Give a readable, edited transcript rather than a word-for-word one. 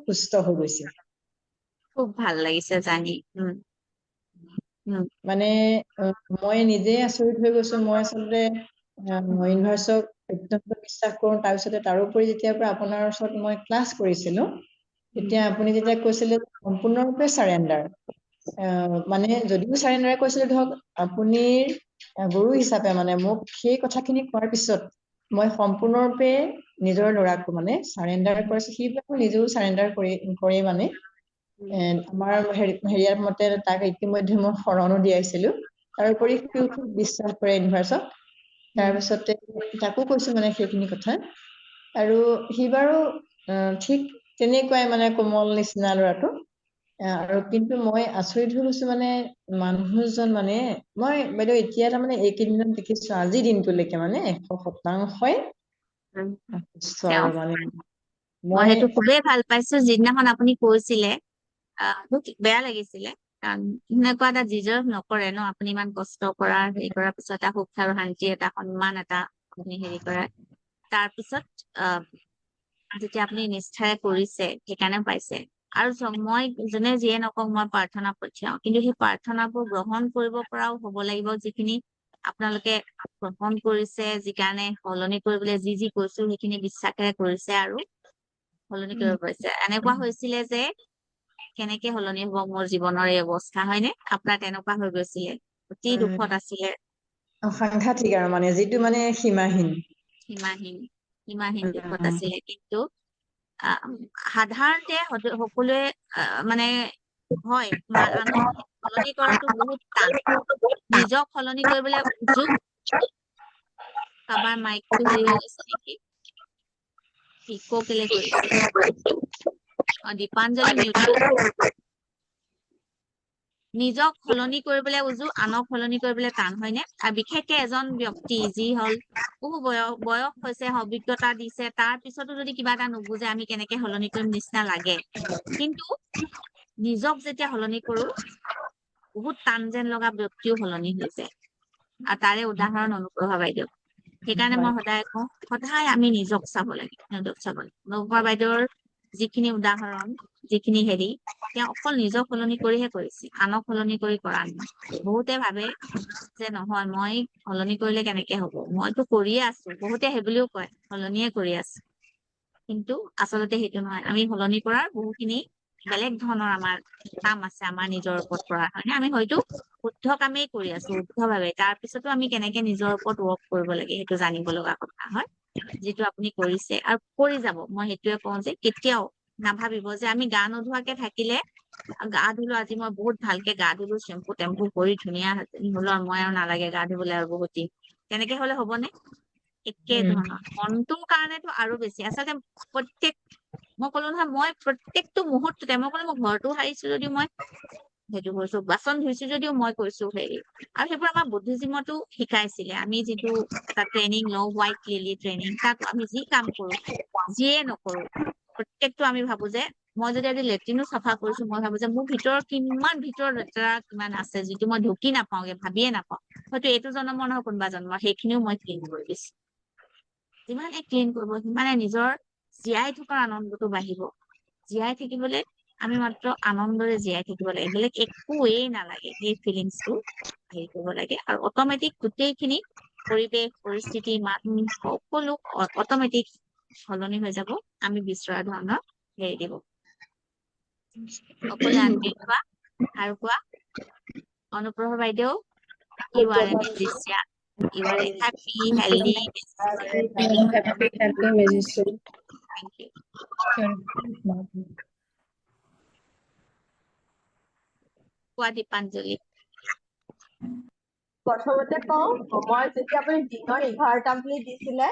সুস্থ হৈ গৈছে খুব ভাল লাগিছে জানি মানে মই নিজে আচৰিত হৈ গৈছো মই আচলতে ইউনিভাৰ্চক অত্যন্ত বিশ্বাস কৰোঁ তাৰপিছতে তাৰোপৰি যেতিয়াৰ পৰা আপোনাৰ ওচৰত মই ক্লাছ কৰিছিলো তেতিয়া আপুনি যেতিয়া কৈছিলে সম্পূৰ্ণৰূপে চাৰেণ্ডাৰ মানে যদিও চাৰেণ্ডাৰ কৈছিলে ধৰক আপুনি গুৰু হিচাপে মানে মোক সেই কথাখিনি কোৱাৰ পিছত মই সম্পূৰ্ণৰূপে নিজৰ ল'ৰাকো মানে চাৰেণ্ডাৰ কৰিছো সি নিজেও চাৰেণ্ডাৰ কৰি মানে আমাৰ হেৰিয়াৰ মতে তাক ইতিমধ্যে মই শৰণো দিয়াইছিলো তাৰোপৰি সিও খুব বিশ্বাস কৰে ইউনিভাৰ্চক তাৰপিছতে তাকো কৈছো মানে সেইখিনি কথা আৰু সি বাৰু ঠিক তেনেকুৱাই মানে কোমল নিচিনা ল'ৰাটো আৰু কিন্তু মই আচৰিত হৈ গৈছো মানে মানুহজন মানে মই বাইদেউ এতিয়া তাৰমানে এইকেইদিনত দেখিছো আজিৰ দিনটোলৈকে মানে 100% আৰু মানে মই সেইটো খুবেই ভাল পাইছো যিদিনাখন আপুনি কৈছিলে মোক বেয়া লাগিছিলে কাৰণ সেনেকুৱা এটা ডিজাৰ্ভ নকৰে ন আপুনি ইমান কষ্ট কৰা হেৰি কৰাৰ পিছত এটা সুখ আৰু শান্তি এটা সন্মান এটা আপুনি হেৰি কৰা তাৰপিছত যেতিয়া আপুনি নিষ্ঠাৰে কৰিছে সেইকাৰণে পাইছে আৰু মই যোনে যিয়ে নকওঁ মই প্ৰাৰ্থনা পঠিয়াও কিন্তু সেই প্ৰাৰ্থনাবোৰ গ্ৰহণ কৰিব পৰাও হ'ব লাগিব যিখিনি আপোনালোকে গ্ৰহণ কৰিছে যি কাৰণে সলনি কৰিবলৈ যি কৈছো সেইখিনি বিশ্বাসেৰে কৰিছে আৰু সলনি কৰিব পাৰিছে এনেকুৱা হৈছিলে যে কেনেকে সলনি হব মোৰ জীৱনৰ এই অৱস্থা হয়নে আপোনাৰ তেনেকুৱা হৈ গৈছিলে অতি দুখত আছিলে সাংঘাতিক আৰু মানে যিটো মানে সীমাহীন দুখত আছিলে কিন্তু সাধাৰণতে সকলোৱে মানে হয় আনক সলনি কৰাটো বহুত টান নিজক সলনি কৰিবলৈ উৎসুক কাৰোবাৰ মাইকটো হেৰি হৈ গৈছে নেকি ইকো কেলে কৰিছে দীপাঞ্জলি মিউট নিজক সলনি কৰিবলৈ উজু আনক সলনি কৰিবলৈ টান হয়নে আৰু বিশেষকে এজন ব্যক্তি যি হল বহু বয়স হৈছে অভিজ্ঞতা দিছে তাৰ পিছতো যদি কিবা এটা নুবুজে আমি কেনেকে সলনি কৰিম নিচিনা লাগে কিন্তু নিজক যেতিয়া সলনি কৰো বহুত টান যেন লগা ব্যক্তিও সলনি হৈছে আৰু তাৰে উদাহৰণ অনুপ্ৰভা বাইদেউ সেইকাৰণে মই সদায় কওঁ সদায় আমি নিজক চাব লাগে অনুপ্ৰভা বাইদেউৰ যিখিনি উদাহৰণ যিখিনি হেৰি তেওঁ অকল নিজক সলনি কৰিহে কৰিছে আনক সলনি কৰি কৰা নাই বহুতে ভাবে যে নহয় মই সলনি কৰিলে কেনেকে হব মইতো কৰিয়ে আছো বহুতে সেইবুলিও কয় সলনিয়ে কৰি আছো কিন্তু আচলতে সেইটো নহয় আমি সলনি কৰাৰ বহুখিনি বেলেগ ধৰণৰ আমাৰ কাম আছে আমাৰ নিজৰ ওপৰত কৰা হয়নে আমি হয়তো শুদ্ধ কামেই কৰি আছো শুদ্ধভাৱে তাৰপিছতো আমি কেনেকে নিজৰ ওপৰত ৱৰ্ক কৰিব লাগে সেইটো জানিব লগা কথা হয় যিটো আপুনি কৰিছে আৰু কৰি যাব মই সেইটোৱে কওঁ যে কেতিয়াও নাভাবিব যে আমি গা নোধোৱাকে থাকিলে গা ধুলো আজি মই বহুত ভালকে গা ধুলো চেম্পু টেম্পু কৰি ধুনীয়া হলো আৰু মই আৰু নালাগে গা ধুবলৈ আৰু বহুত দিন তেনেকে হলে হবনে একে ধৰণৰ মনটোৰ কাৰণেতো আৰু বেছি আচলতে মই কলো নহয় মই প্ৰত্যেকটো মুহূৰ্ততে মই কলো মই ঘৰটো সাৰিছো যদিও মই সেইটো কৰিছো বাচন ধুইছো যদিও মই কৈছো হেৰি আৰু সেইবোৰ আমাৰ বুদ্ধিজীমতো শিকাইছিলে আমি যিটো এটা ট্ৰেইনিং লওঁ হোৱাইট লিলি ট্ৰেইনিং তাত আমি যি কাম কৰো যিয়ে নকৰো প্ৰত্যেকটো আমি ভাবো যে মই যদি আজি লেট্ৰিনো চাফা কৰিছো মই ভাবো যে মোৰ ভিতৰত কিমান ভিতৰত লেতেৰা কিমান আছে যিটো মই ঢুকি নাপাওঁগে ভাবিয়ে নাপাওঁ হয়তো এইটো জন্মৰ নহয় কোনোবা জন্মৰ সেইখিনিও মই ক্লিন কৰি দিছো যিমানে ক্লিন কৰিব সিমানে নিজৰ জীয়াই থকাৰ আনন্দটো বাঢ়িব জীয়াই থাকিবলৈ আমি মাত্ৰ আনন্দৰে জীয়াই থাকিব লাগে বেলেগ একোৱেই নালাগে সেই ফিলিংছটো হেৰি কৰিব লাগে আৰু অটমেটিক গোটেইখিনি পৰিৱেশ পৰিস্থিতি মানুহ সকলো অটমেটিক সলনি হৈ যাব আমি বিচৰা ধৰণৰ হেৰি দিব সকলোৱে আনমিউট হোৱা আৰু কোৱা অনুপ্ৰভা বাইদেউ U R a magician U R A happy healthy thank U কোৱা দীপাঞ্জলি প্ৰথমতে কওঁ মই যেতিয়া আপুনি দিনৰ 11টা বুলি দিছিলে